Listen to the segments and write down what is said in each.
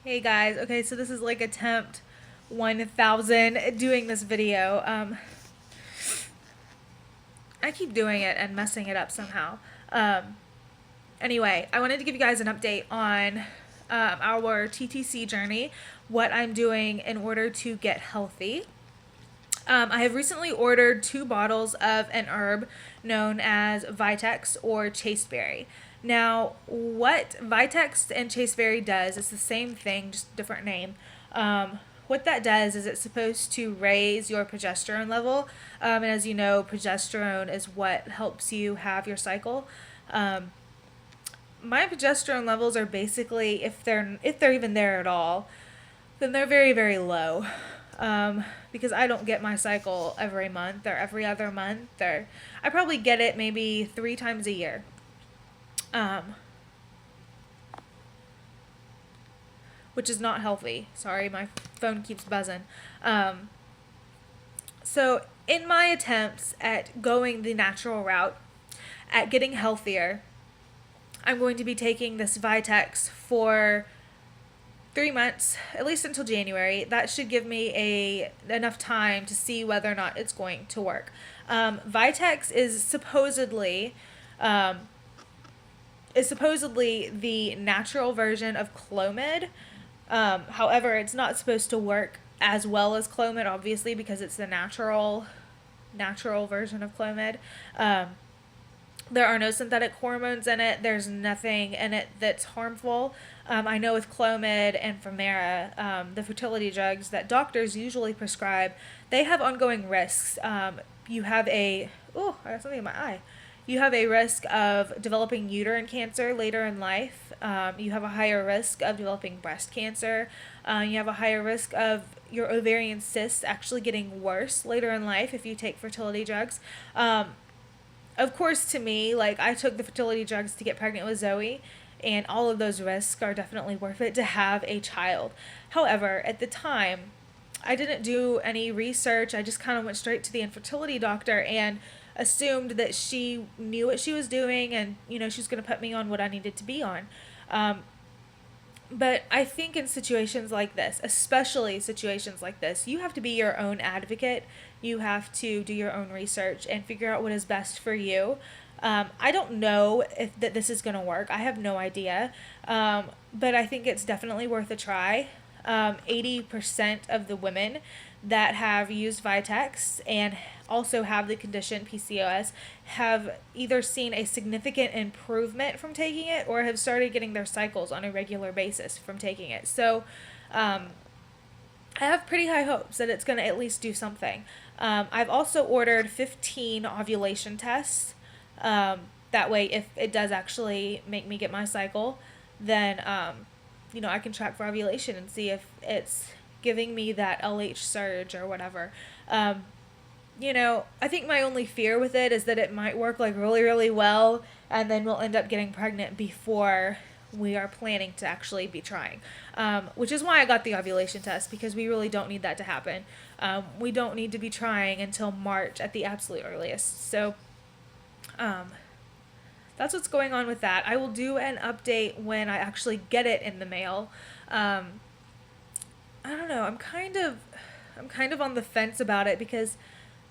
Hey guys, okay, so this is like attempt 1000 doing this video. I keep doing it and messing it up somehow. Um, anyway, I wanted to give you guys an update on our TTC journey, what I'm doing in order to get healthy. I have recently ordered 2 bottles of an herb known as Vitex or Chasteberry. Now, what Vitex and Chasteberry does is the same thing, just different name. What that does is it's supposed to raise your progesterone level. And as you know, progesterone is what helps you have your cycle. Um, my progesterone levels are basically, if they're even there at all, then they're very, very low. Because I don't get my cycle every month or every other month, or I probably get it maybe 3 times a year. Um, which is not healthy. Sorry, my phone keeps buzzing. Um, so, in my attempts at going the natural route, at getting healthier, I'm going to be taking this Vitex for 3 months, at least until January. That should give me enough time to see whether or not it's going to work. Vitex um, is supposedly the natural version of Clomid. However, it's not supposed to work as well as Clomid, obviously, because it's the natural version of Clomid. There are no synthetic hormones in it. There's nothing in it that's harmful. I know with Clomid and Femera, the fertility drugs that doctors usually prescribe, they have ongoing risks. You have I got something in my eye. You have a risk of developing uterine cancer later in life. You have a higher risk of developing breast cancer. You have a higher risk of your ovarian cysts actually getting worse later in life if you take fertility drugs. Of course, to me, like, I took the fertility drugs to get pregnant with Zoe, and all of those risks are definitely worth it to have a child. However, at the time, I didn't do any research. I just kind of went straight to the infertility doctor and assumed that she knew what she was doing, and she was going to put me on what I needed to be on. But I think in situations like this, especially situations like this, you have to be your own advocate. You have to do your own research and figure out what is best for you. I don't know if this is going to work. I have no idea. But I think it's definitely worth a try. 80% of the women that have used Vitex and also have the condition PCOS have either seen a significant improvement from taking it or have started getting their cycles on a regular basis from taking it. So I have pretty high hopes that it's going to at least do something. I've also ordered 15 ovulation tests. That way, if it does actually make me get my cycle, then I can track for ovulation and see if it's giving me that LH surge or whatever. I think my only fear with it is that it might work like really, really well, and then we'll end up getting pregnant before we are planning to actually be trying. Which is why I got the ovulation test, because we really don't need that to happen. We don't need to be trying until March at the absolute earliest. So, that's what's going on with that. I will do an update when I actually get it in the mail. I don't know. I'm kind of on the fence about it because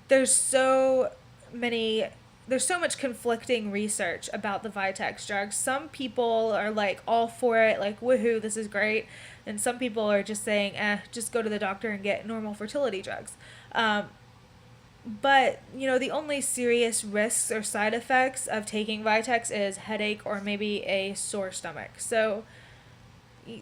there's so much conflicting research about the Vitex drugs. Some people are like all for it, like woohoo, this is great, and some people are just saying, just go to the doctor and get normal fertility drugs. But the only serious risks or side effects of taking Vitex is headache or maybe a sore stomach. So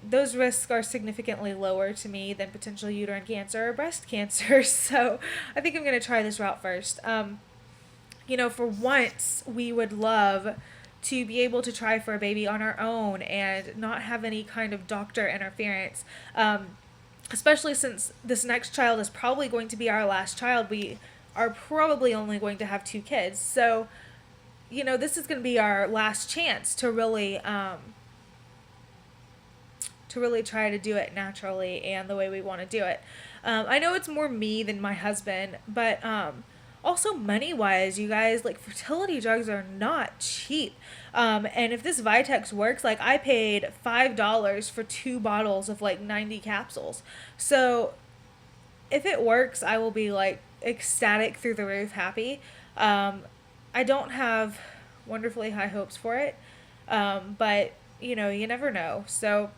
those risks are significantly lower to me than potential uterine cancer or breast cancer. So I think I'm going to try this route first. For once, we would love to be able to try for a baby on our own and not have any kind of doctor interference. Especially since this next child is probably going to be our last child. We are probably only going to have 2 kids. So, this is going to be our last chance to really try to do it naturally and the way we want to do it. I know it's more me than my husband, but Also, money wise, you guys, like fertility drugs are not cheap. And if this Vitex works, like I paid $5 for 2 bottles of like 90 capsules. So if it works, I will be like ecstatic through the roof happy. Um, I don't have wonderfully high hopes for it, but you never know. So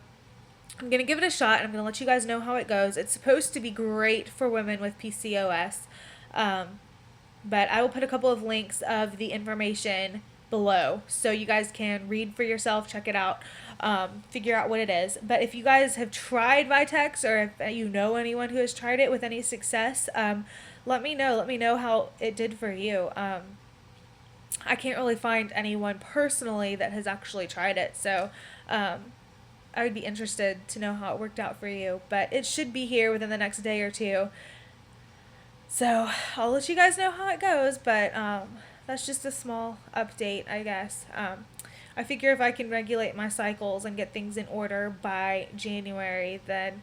I'm gonna give it a shot, and I'm gonna let you guys know how it goes. It's supposed to be great for women with PCOS, um, but I will put a couple of links of the information below so you guys can read for yourself, check it out, figure out what it is. But if you guys have tried Vitex, or if you know anyone who has tried it with any success, let me know. Let me know how it did for you. I can't really find anyone personally that has actually tried it, so I would be interested to know how it worked out for you. But it should be here within the next day or two. So I'll let you guys know how it goes, but that's just a small update, I guess. I figure if I can regulate my cycles and get things in order by January, then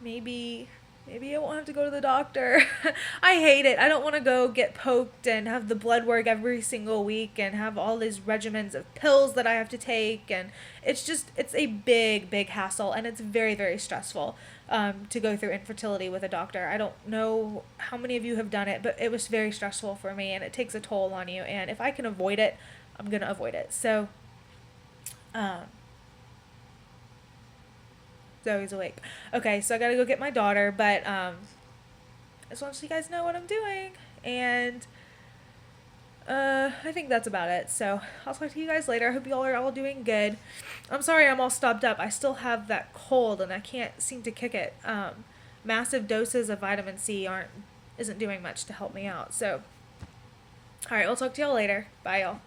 maybe I won't have to go to the doctor. I hate it. I don't want to go get poked and have the blood work every single week and have all these regimens of pills that I have to take. And it's a big, big hassle, and it's very, very stressful to go through infertility with a doctor. I don't know how many of you have done it, but it was very stressful for me, and it takes a toll on you. And if I can avoid it, I'm going to avoid it. So, Zoe's awake. Okay, so I gotta go get my daughter, but I just want to let you guys know what I'm doing, and I think that's about it. So I'll talk to you guys later. I hope you all are all doing good. I'm sorry I'm all stopped up. I still have that cold, and I can't seem to kick it. Massive doses of vitamin C isn't doing much to help me out. So, all right, I'll talk to y'all later. Bye, y'all.